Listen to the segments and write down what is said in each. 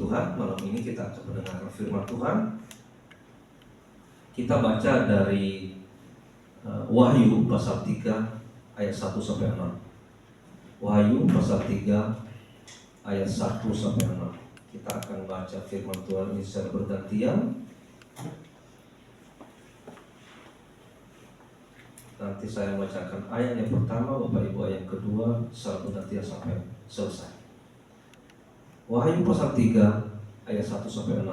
Tuhan. Malam ini kita akan mendengarkan firman Tuhan. Kita baca dari Wahyu pasal 3 ayat 1 sampai 6. Wahyu pasal 3 ayat 1 sampai 6. Kita akan baca firman Tuhan ini secara bergantian. Nanti saya bacakan ayat yang pertama, Bapak Ibu ayat kedua, secara bergantian sampai selesai. Wahyu pasal 3 ayat 1 sampai 6.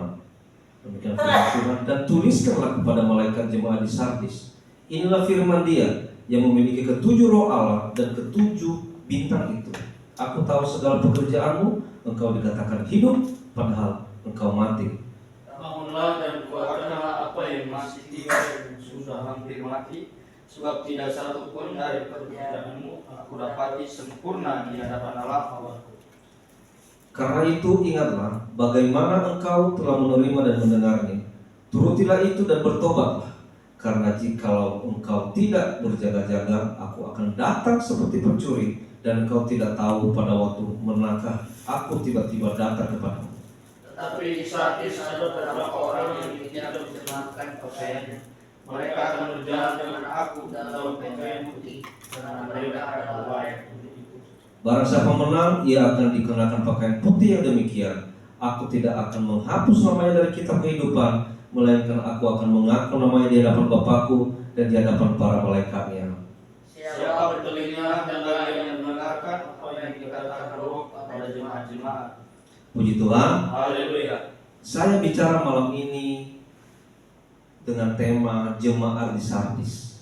Demikian firman Tuhan. Dan tuliskanlah kepada malaikat jemaat di Sardis, inilah firman Dia yang memiliki ketujuh roh Allah dan ketujuh bintang itu. Aku tahu segala pekerjaanmu, engkau dikatakan hidup, padahal engkau mati. Bangunlah dan kuatkanlah apa yang masih tinggal dan sudah hampir mati, sebab tidak satu pun dari pekerjaanmu aku dapati sempurna di hadapan Allah Allahku. Karena itu ingatlah bagaimana engkau telah menerima dan mendengarnya. Turutilah itu dan bertobatlah. Karena jikalau engkau tidak berjaga-jaga, aku akan datang seperti pencuri, dan engkau tidak tahu pada waktu manakah aku tiba-tiba datang kepadamu. Tetapi di Sardis ada beberapa orang yang tidak mengenakan pakaiannya. Mereka akan berjalan dengan aku dalam pakaian putih, karena mereka adalah layak untuk itu. Barang siapa menang, ia akan dikenakan pakaian putih yang demikian. Aku tidak akan menghapus namanya dari kitab kehidupan, melainkan aku akan mengaku namanya di hadapan Bapakku dan di hadapan para malaikatnya. Siapa bertelinga hendaklah yang mendengarkan apa yang dikatakan Roh kepada jemaat-jemaat. Puji Tuhan. Haleluya. Saya bicara malam ini dengan tema jemaat di Sardis.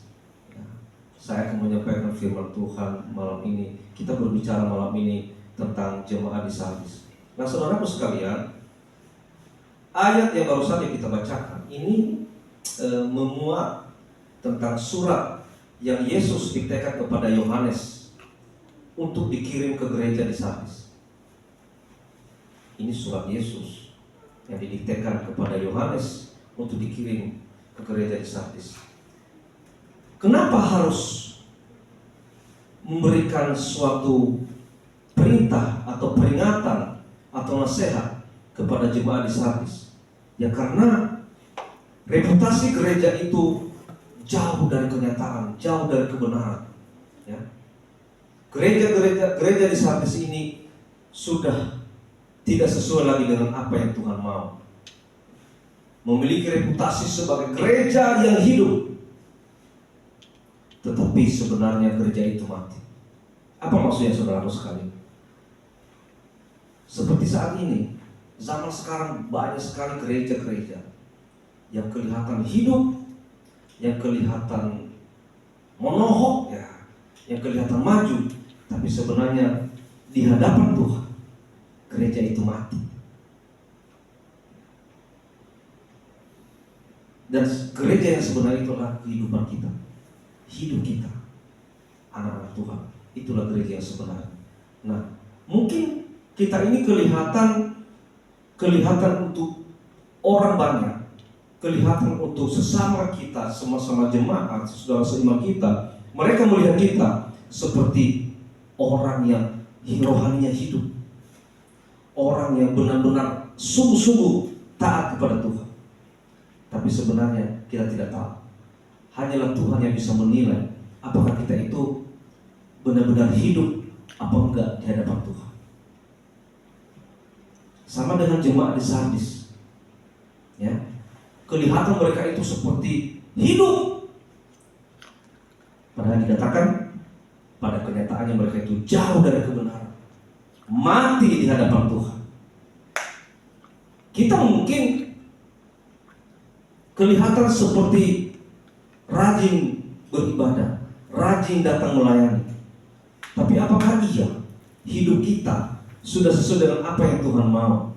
Saya akan menyampaikan firman Tuhan malam ini. Kita berbicara malam ini tentang jemaat di Sardis. Nah, saudaraku sekalian, ayat yang baru saja kita bacakan ini memuat tentang surat yang Yesus diktekan kepada Yohanes untuk dikirim ke gereja di Sardis. Ini surat Yesus yang didiktekan kepada Yohanes untuk dikirim ke gereja di Sardis. Kenapa harus memberikan suatu perintah atau peringatan atau nasihat kepada jemaat di Sardis? Ya karena reputasi gereja itu jauh dari kenyataan, jauh dari kebenaran. Ya. Gereja di Sardis ini sudah tidak sesuai lagi dengan apa yang Tuhan mau. Memiliki reputasi sebagai gereja yang hidup, tetapi sebenarnya gereja itu mati. Apa maksudnya saudara sekalian? Seperti saat ini, zaman sekarang banyak sekali gereja-gereja yang kelihatan hidup, yang kelihatan monohok, ya, yang kelihatan maju, tapi sebenarnya di hadapan Tuhan gereja itu mati. Dan gereja yang sebenarnya itulah kehidupan kita, hidup kita, anak-anak Tuhan. Itulah gereja yang sebenarnya. Nah, mungkin kita ini kelihatan untuk orang banyak, kelihatan untuk sesama kita, sama-sama jemaat, saudara seiman kita. Mereka melihat kita seperti orang yang rohaninya hidup, orang yang benar-benar sungguh-sungguh taat kepada Tuhan. Tapi sebenarnya kita tidak tahu. Hanyalah Tuhan yang bisa menilai apakah kita itu benar-benar hidup apa enggak di hadapan Tuhan. Sama dengan jemaat di Sardis, ya, kelihatan mereka itu seperti hidup, padahal dikatakan pada kenyataannya mereka itu jauh dari kebenaran, mati di hadapan Tuhan. Kita mungkin kelihatan seperti rajin beribadah, rajin datang melayani. Tapi apakah iya hidup kita sudah sesuai dengan apa yang Tuhan mau?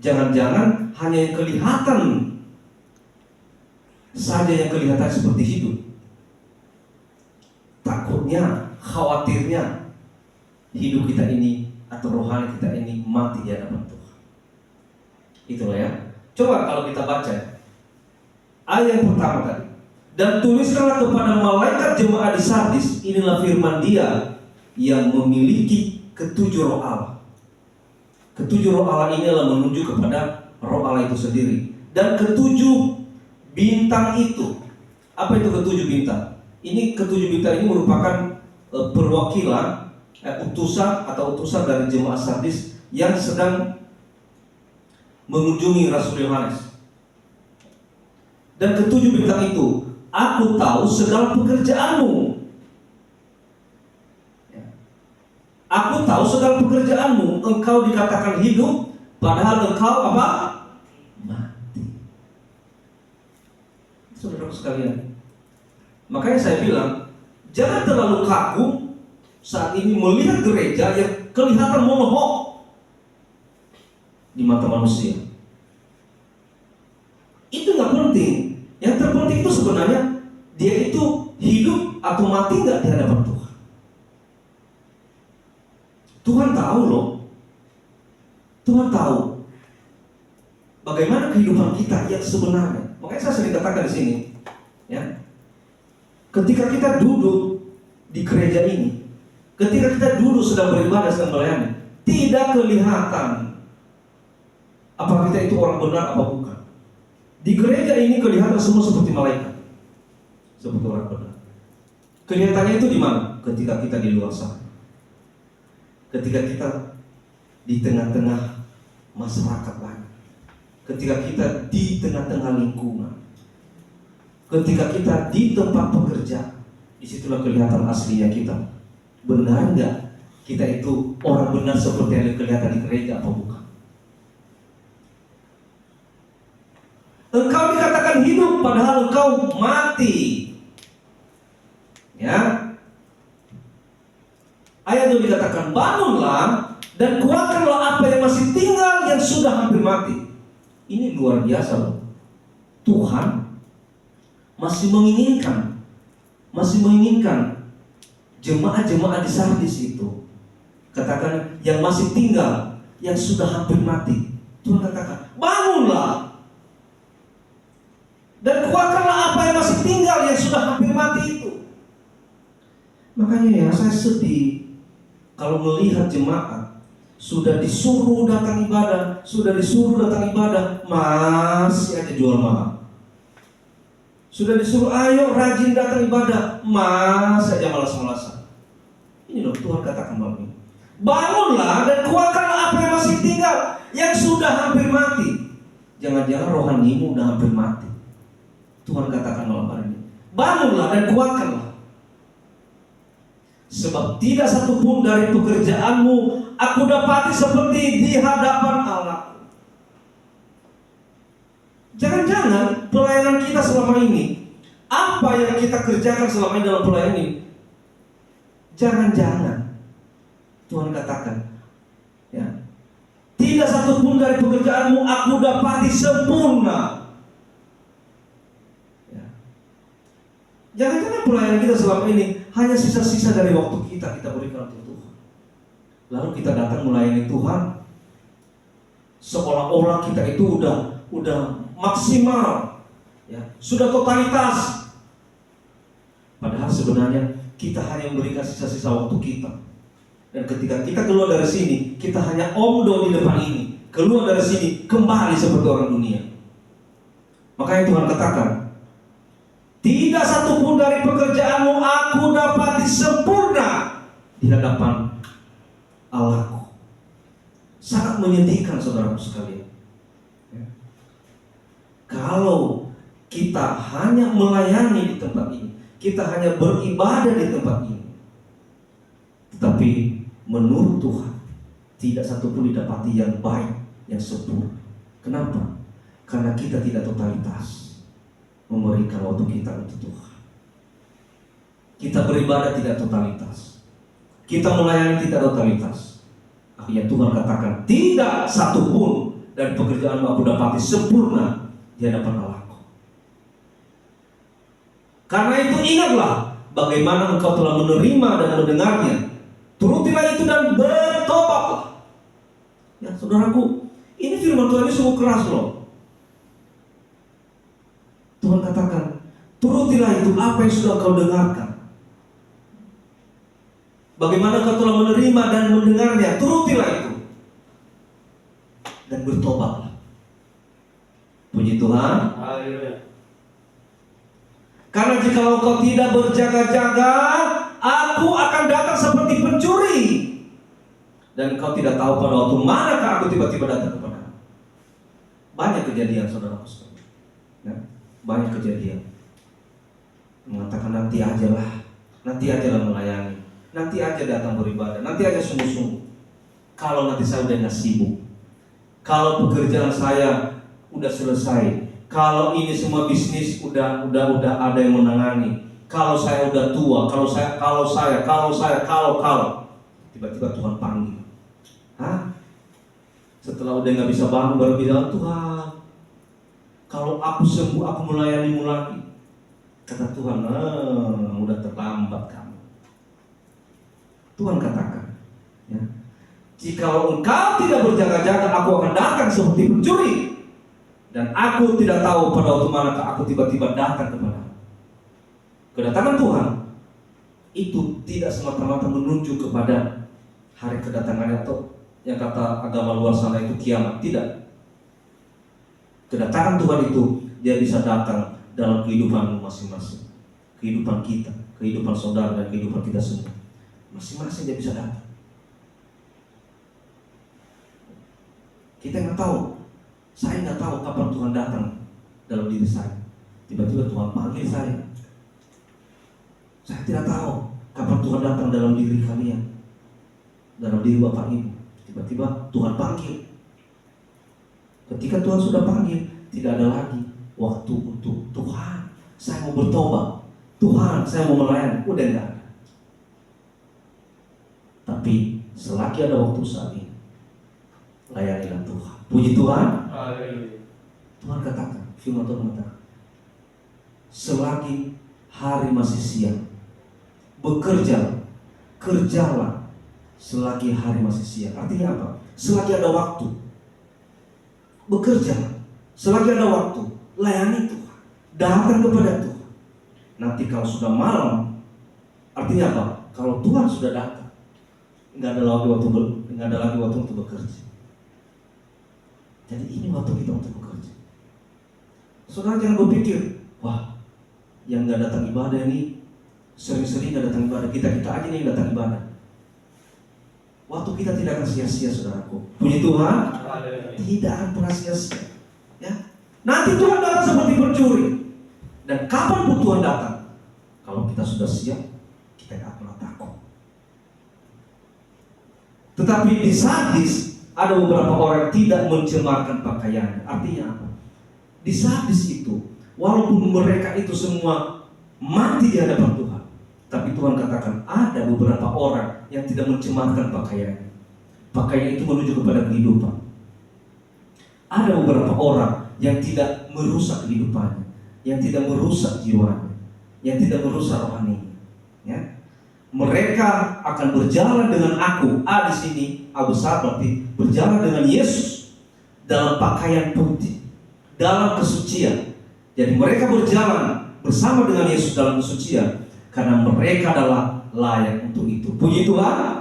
Jangan-jangan hanya yang kelihatan saja yang kelihatan seperti hidup. Takutnya, khawatirnya hidup kita ini atau rohani kita ini mati di hadapan Tuhan. Itulah ya. Coba kalau kita baca ayat yang pertama tadi. Dan tuliskanlah kepada malaikat jemaat di Sardis, inilah firman Dia yang memiliki ketujuh roh Allah. Ketujuh roh Allah ini adalah menunjuk kepada roh Allah itu sendiri. Dan ketujuh bintang itu, apa itu ketujuh bintang? Ini ketujuh bintang ini merupakan perwakilan utusan dari jemaat Sardis yang sedang mengunjungi Rasul Yohanes. Dan ketujuh bintang itu, aku tahu segala pekerjaanmu. Aku tahu segala pekerjaanmu. Engkau dikatakan hidup, padahal engkau apa? Mati. Saudara sekalian, makanya saya bilang, jangan terlalu kaku saat ini melihat gereja yang kelihatan monohok di mata manusia. Itu nggak penting. Yang terpenting itu sebenarnya dia itu hidup atau mati nggak di hadapan Tuhan. Tuhan tahu loh. Tuhan tahu bagaimana kehidupan kita yang sebenarnya. Makanya saya sering katakan di sini, ya. Ketika kita duduk di gereja ini, ketika kita duduk sedang beribadah, sedang melayani, tidak kelihatan apa kita itu orang benar apa bukan. Di gereja ini kelihatan semua seperti malaikat, seperti orang benar. Kelihatannya itu di mana? Ketika kita di luar sana, ketika kita di tengah-tengah masyarakat lain, ketika kita di tengah-tengah lingkungan, ketika kita di tempat pekerja, disitulah kelihatan aslinya kita. Benar nggak kita itu orang benar seperti yang kelihatan di gereja apa bukan? Engkau dikatakan hidup padahal engkau mati. Ya. Ayat itu dikatakan bangunlah dan kuatkanlah apa yang masih tinggal yang sudah hampir mati. Ini luar biasa loh. Tuhan masih menginginkan jemaat-jemaat di Sardis itu, katakan yang masih tinggal, yang sudah hampir mati. Tuhan katakan, bangunlah dan kuatkanlah apa yang masih tinggal yang sudah hampir mati itu. Makanya ya saya sedih kalau melihat jemaat sudah disuruh datang ibadah, masih aja jual mahal. Sudah disuruh ayo rajin datang ibadah, masih aja malas-malasan. Ini loh Tuhan katakan malam ini. Bangunlah dan kuatkanlah apa yang masih tinggal yang sudah hampir mati. Jangan-jangan rohanimu udah hampir mati. Tuhan katakan malam hari ini, bangunlah dan kuatkanlah. Sebab tidak satu pun dari pekerjaanmu aku dapati seperti di hadapan Allah. Jangan-jangan pelayanan kita selama ini, apa yang kita kerjakan selama ini dalam pelayanan ini, jangan-jangan Tuhan katakan, ya, tidak satu pun dari pekerjaanmu aku dapati sempurna. Jangan-jangan pelayanan kita selama ini hanya sisa-sisa dari waktu kita berikan untuk Tuhan. Lalu kita datang melayani Tuhan seolah-olah kita itu udah maksimal, ya, sudah totalitas. Padahal sebenarnya kita hanya memberikan sisa-sisa waktu kita. Dan ketika kita keluar dari sini, kita hanya omdo di depan ini. Keluar dari sini kembali seperti orang dunia. Makanya Tuhan katakan, tidak satu pun dari pekerjaanmu aku dapati sempurna di hadapan Allahku. Sangat menyedihkan saudaraku sekalian. Kalau kita hanya melayani di tempat ini, kita hanya beribadah di tempat ini, tetapi menurut Tuhan tidak satu pun didapati yang baik, yang sempurna. Kenapa? Karena kita tidak totalitas memberikan waktu kita untuk Tuhan. Kita beribadah tidak totalitas, kita melayani tidak totalitas. Akhirnya Tuhan katakan, tidak satu pun dari pekerjaanmu aku dapati sempurna di hadapan Allahku. Karena itu ingatlah bagaimana engkau telah menerima dan mendengarnya, turutilah itu dan bertobatlah. Ya saudaraku, ini firman Tuhan ini sungguh keras loh. Tuhan katakan, turutilah itu apa yang sudah kau dengarkan. Bagaimana kau telah menerima dan mendengarnya, turutilah itu. Tuhan. Haleluya. Karena jika engkau tidak berjaga-jaga, aku akan datang seperti pencuri. Dan engkau tidak tahu pada waktu manakah aku tiba-tiba datang kepadamu. Banyak kejadian saudaraku sekalian. Ya, banyak kejadian. Mengatakan nanti aja lah melayani, nanti aja datang beribadah, nanti aja sungguh-sungguh. Kalau nanti saya udah nggak sibuk, kalau pekerjaan saya udah selesai, kalau ini semua bisnis udah ada yang menangani, kalau saya udah tua, kalau tiba-tiba Tuhan panggil. Hah? Setelah udah nggak bisa bangun baru bilang, Tuhan, kalau aku sembuh aku melayanimu lagi. Kata Tuhan, udah terlambat kamu. Tuhan katakan, ya, jika engkau tidak berjaga-jaga, aku akan datang seperti pencuri. Dan aku tidak tahu pada waktu manakah aku tiba-tiba datang kepadamu. Kedatangan Tuhan itu tidak semata-mata menuju kepada hari kedatangannya atau yang kata agama luar sana itu kiamat. Tidak. Kedatangan Tuhan itu dia bisa datang dalam kehidupan masing-masing, kehidupan kita, kehidupan saudara dan kehidupan kita semua. Masing-masing dia bisa datang. Kita nggak tahu. Saya nggak tahu kapan Tuhan datang dalam diri saya. Tiba-tiba Tuhan panggil saya. Saya tidak tahu kapan Tuhan datang dalam diri kalian, dalam diri Bapak Ibu. Tiba-tiba Tuhan panggil. Ketika Tuhan sudah panggil, tidak ada lagi waktu untuk Tuhan, saya mau bertobat, Tuhan, saya mau melayani. Udah enggak ada. Tapi selagi ada waktu saat ini, layanilah Tuhan. Puji Tuhan. Haleluya. Tuhan katakan, firman Tuhan mengatakan, selagi hari masih siang, kerjalah selagi hari masih siang. Artinya apa? Selagi ada waktu, bekerja. Selagi ada waktu, layani Tuhan, datang kepada Tuhan. Nanti kalau sudah malam, artinya apa? Kalau Tuhan sudah datang, nggak ada lagi waktu untuk bekerja. Jadi ini waktu kita untuk bekerja. Saudara jangan berpikir, wah, yang nggak datang ibadah ini sering-sering nggak datang ibadah. Kita aja nih yang datang ibadah. Waktu kita tidak akan sia-sia, saudaraku. Puji Tuhan, tidak akan pernah sia-sia. Ya, nanti Tuhan datang seperti pencuri. Dan kapan pun Tuhan datang, kalau kita sudah siap, kita nggak pernah takut. Tetapi di sadis ada beberapa orang yang tidak mencemarkan pakaiannya. Artinya apa? Di sadis itu, walaupun mereka itu semua mati di hadapan Tuhan, tapi Tuhan katakan ada beberapa orang yang tidak mencemarkan pakaiannya. Pakaian itu menuju kepada kehidupan. Ada beberapa orang yang tidak merusak kehidupannya, yang tidak merusak jiwanya, yang tidak merusak rohaninya. Ya. Mereka akan berjalan dengan aku. Di sini A besar berarti berjalan dengan Yesus dalam pakaian putih, dalam kesucian. Jadi mereka berjalan bersama dengan Yesus dalam kesucian karena mereka adalah layak untuk itu. Puji Tuhan.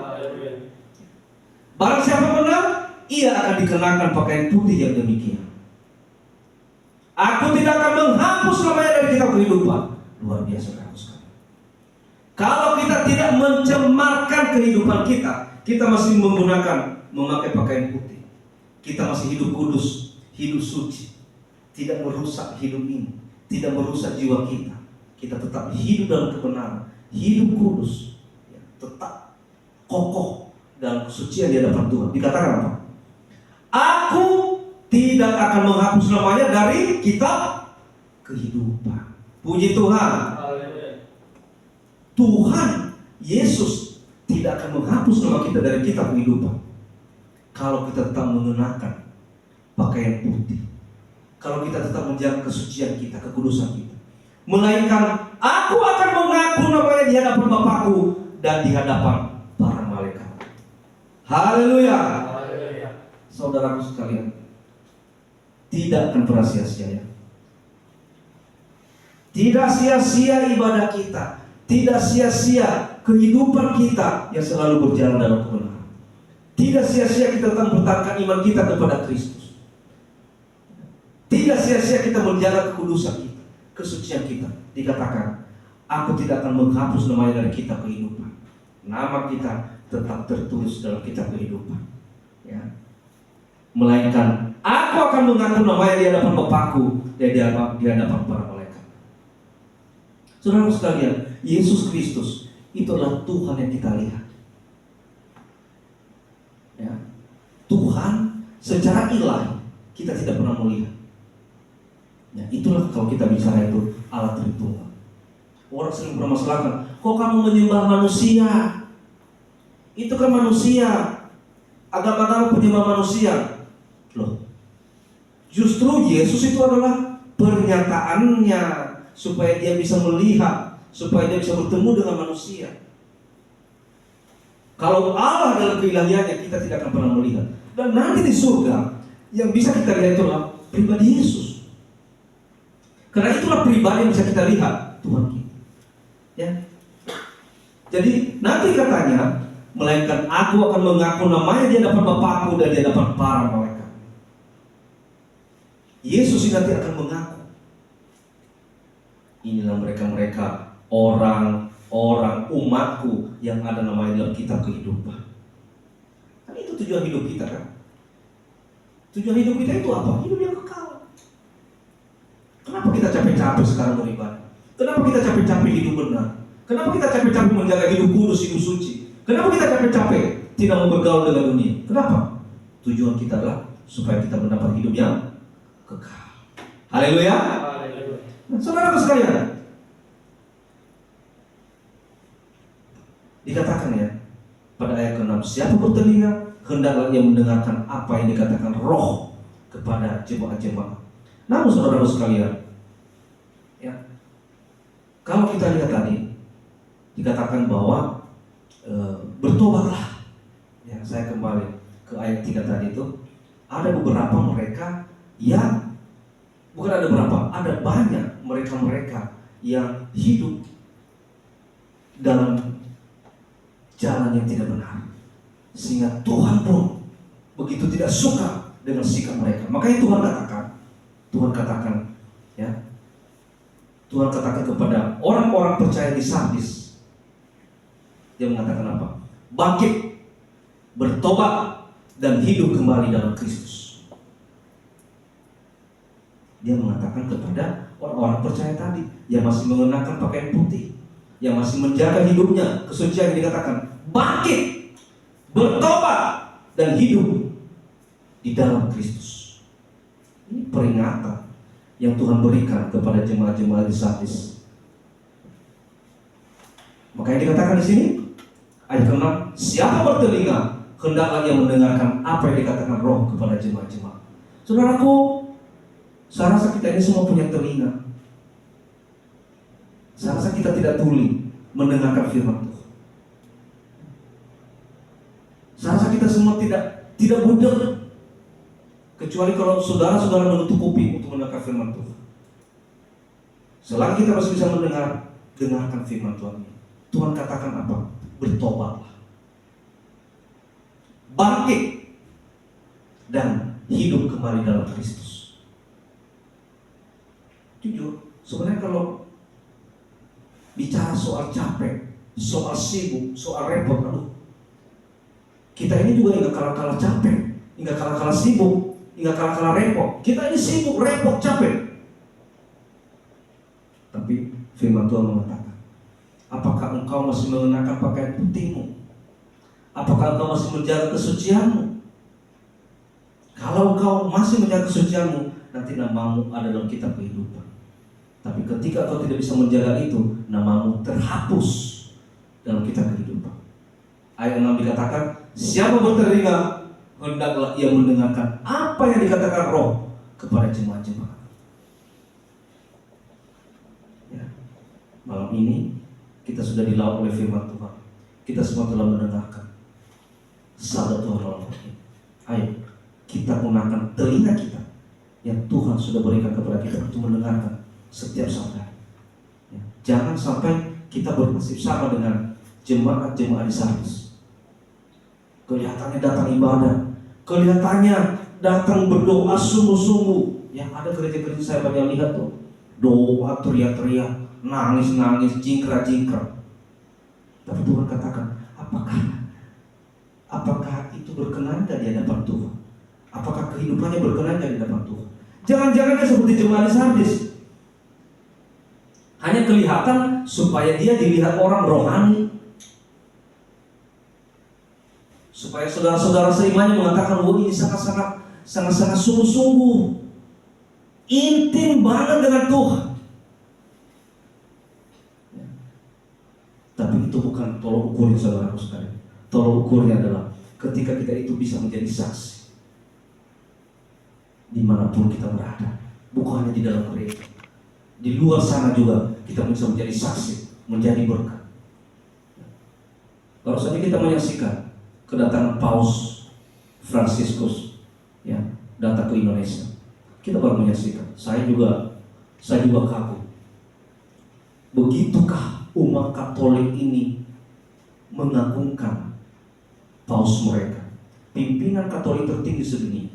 Barang siapa benar, ia akan dikenakan pakaian putih yang demikian. Aku tidak akan menghapus namanya dari kitab kehidupan. Luar biasa sekali. Kalau kita tidak mencemarkan kehidupan kita masih memakai pakaian putih. Kita masih hidup kudus, hidup suci, tidak merusak hidup ini, tidak merusak jiwa kita. Kita tetap hidup dalam kebenaran, hidup kudus, ya, tetap kokoh dalam kesucian di hadapan Tuhan. Dikatakan apa? Aku tidak akan menghapus namanya dari kitab kehidupan. Puji Tuhan. Tuhan Yesus tidak akan menghapus nama kita dari kitab kehidupan kalau kita tetap mengenakan pakaian putih, kalau kita tetap menjaga kesucian kita, kekudusan kita. Melainkan aku akan mengaku namanya di hadapan Bapakku dan di hadapan para malaikat. Haleluya. Saudaraku sekalian, tidak akan pernah sia-sia ya. Tidak sia-sia ibadah kita, tidak sia-sia kehidupan kita yang selalu berjalan dalam kebenaran. Tidak sia-sia kita tetap mempertahankan iman kita kepada Kristus. Tidak sia-sia kita menjaga kekudusan kita, kesucian kita. Dikatakan, aku tidak akan menghapus namanya dari kitab kehidupan. Nama kita tetap tertulis dalam kitab kehidupan. Ya. Melainkan, aku akan mengaku namanya di hadapan Bapakku dan di hadapan para malaikat. Saudara sekalian, Yesus Kristus itu adalah Tuhan yang kita lihat. Ya. Tuhan secara ilahi kita tidak pernah melihat. Ya, itulah kalau kita bicara itu Allah Tritunggal. Orang sering bermasalahkan, kok kamu menyembah manusia? Itu kan manusia. Agama-agama penyembah manusia. Loh, justru Yesus itu adalah pernyataannya supaya dia bisa melihat, supaya dia bisa bertemu dengan manusia. Kalau Allah dalam keilahiannya kita tidak akan pernah melihat. Dan nanti di surga yang bisa kita lihat itulah pribadi Yesus. Karena itulah pribadi yang bisa kita lihat, Tuhan kita. Ya. Jadi nanti katanya, melainkan aku akan mengaku namanya di hadapan Bapakku dan di hadapan para malaikat. Yesus nanti akan mengaku. Inilah mereka-mereka orang-orang umatku yang ada namanya dalam kitab kehidupan. Kan itu tujuan hidup kita kan? Tujuan hidup kita itu apa? Hidup yang kekal. Kenapa kita capek-capek sekarang beribadah? Kenapa kita capek-capek hidup benar? Kenapa kita capek-capek menjaga hidup kudus, hidup suci? Kenapa kita capek-capek tidak mau bergaul dengan dunia? Kenapa? Tujuan kita adalah supaya kita mendapat hidup yang kekal. Haleluya. Saudara sekalian, dikatakan ya pada ayat ke-6, siapa bertelinga hendaklah ia mendengarkan apa yang dikatakan Roh kepada jemaat-jemaat. Namun saudara sekalian, ya, kalau kita lihat tadi dikatakan bahwa bertobatlah. Ya, saya kembali ke ayat 3 tadi itu, ada beberapa mereka yang ada banyak mereka-mereka yang hidup dalam jalan yang tidak benar, sehingga Tuhan pun begitu tidak suka dengan sikap mereka. Makanya Tuhan katakan, ya, Tuhan katakan kepada orang-orang percaya di Sardis, dia mengatakan apa? Bangkit, bertobat, dan hidup kembali dalam Kristus. Dia mengatakan kepada orang-orang percaya tadi yang masih mengenakan pakaian putih, yang masih menjaga hidupnya, kesucian yang dikatakan, bangkit, bertobat, dan hidup di dalam Kristus. Ini peringatan yang Tuhan berikan kepada jemaat-jemaat di Sardis. Makanya dikatakan di sini ayat ke-6, siapa bertelinga hendaklah ia mendengarkan apa yang dikatakan Roh kepada jemaat-jemaat. Saudaraku, saya rasa kita ini semua punya telinga. Saya rasa kita tidak tuli mendengarkan firman Tuhan. Saya rasa kita semua tidak budak, kecuali kalau saudara-saudara menutup kuping untuk mendengar firman Tuhan. Selagi kita masih bisa dengarkan firman Tuhan ini, Tuhan katakan apa? Bertobatlah, bangkit, dan hidup kembali dalam Kristus. Jujur, sebenarnya kalau bicara soal capek, soal sibuk, soal repot, kita ini juga nggak kalah-kalah capek, nggak kalah-kalah sibuk, nggak kalah-kalah repot. Kita ini sibuk, repot, capek. Tapi firman Tuhan mengatakan, apakah engkau masih mengenakan pakaian putihmu? Apakah engkau masih menjaga kesucianmu? Kalau engkau masih menjaga kesucianmu, nanti namamu ada dalam kitab kehidupan. Tapi ketika engkau tidak bisa menjaga itu, namamu terhapus dalam kitab kehidupan. Ayat 6 dikatakan, siapa bertelinga hendaklah ia mendengarkan apa yang dikatakan Roh kepada jemaat-jemaat. Ya. Malam ini kita sudah dilaut oleh firman Tuhan. Kita semua telah mendengarkan sabda Tuhan malam ini. Ayo kita gunakan telinga kita yang Tuhan sudah berikan kepada kita untuk mendengarkan setiap sabda. Ya. Jangan sampai kita bernasib sama dengan jemaat-jemaat di Sardis. Kelihatannya datang ibadah, kelihatannya datang berdoa sungguh-sungguh, Yang ada gereja-gereja saya banyak lihat tuh, doa teriak-teriak, nangis-nangis, jingkrak-jingkrak. Tapi Tuhan katakan, apakah itu berkenan di hadapan Tuhan? Apakah kehidupannya berkenan di hadapan Tuhan? Jangan-jangan dia seperti jemaat di Sardis, hanya kelihatan supaya dia dilihat orang rohani, supaya saudara-saudara seimannya mengatakan, wah ini sangat-sangat sungguh-sungguh intim banget dengan Tuhan. Tapi itu bukan tolok ukurnya, saudaraku sekalian. Tolok ukurnya adalah ketika kita itu bisa menjadi saksi dimanapun kita berada, bukan hanya di dalam gereja, di luar sana juga kita bisa menjadi saksi, menjadi berkat. Kalau saja kita menyaksikan kedatangan Paus Fransiskus, ya, datang ke Indonesia, kita baru menyaksikan. Saya juga kagum. Begitukah umat Katolik ini mengagungkan Paus mereka, pimpinan Katolik tertinggi sedunia,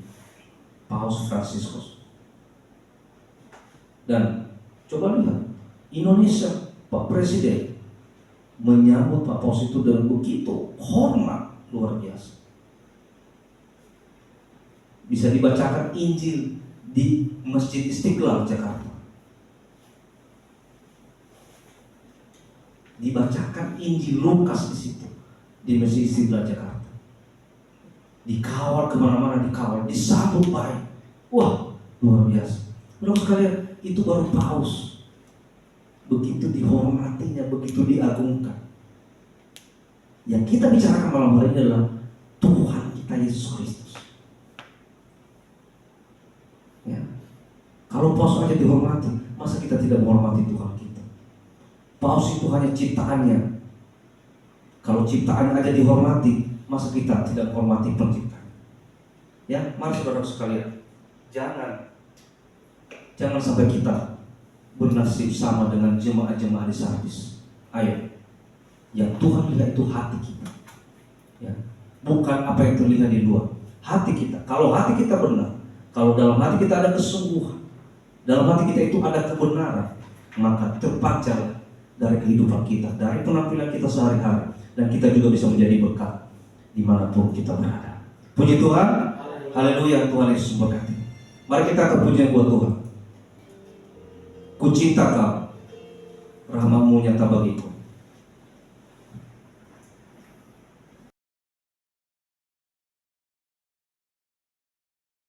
Paus Fransiskus. Dan coba lihat Indonesia, Pak Presiden menyambut Pak Paus itu dengan begitu hormat luar biasa. Bisa dibacakan Injil di Masjid Istiqlal Jakarta. Dibacakan Injil Lukas di situ, di Masjid Istiqlal Jakarta. Dikawal kemana-mana, disambut baik. Wah, luar biasa. Saudara sekalian, itu baru Paus. Begitu dihormatinya, begitu diagungkan. Yang kita bicarakan malam hari ini adalah Tuhan kita Yesus Kristus. Ya. Kalau Paus aja dihormati, masa kita tidak menghormati Tuhan kita? Paus itu hanya ciptaannya. Kalau ciptaannya aja dihormati, masa kita tidak menghormati penciptaan? Ya, mari saudara sekalian, jangan sampai kita bernasib sama dengan jemaat-jemaat di Sardis. Ayo, yang Tuhan lihat itu hati kita, ya, bukan apa yang terlihat di luar. Hati kita. Kalau hati kita benar, kalau dalam hati kita ada kesungguhan, dalam hati kita itu ada kebenaran, maka terpancar dari kehidupan kita, dari penampilan kita sehari-hari, dan kita juga bisa menjadi berkat dimanapun kita berada. Puji Tuhan, haleluya, Tuhan Yesus memberkati. Mari kita akan pujian buat Tuhan. Ku cinta Kau, rahmat-Mu nyata bagiku.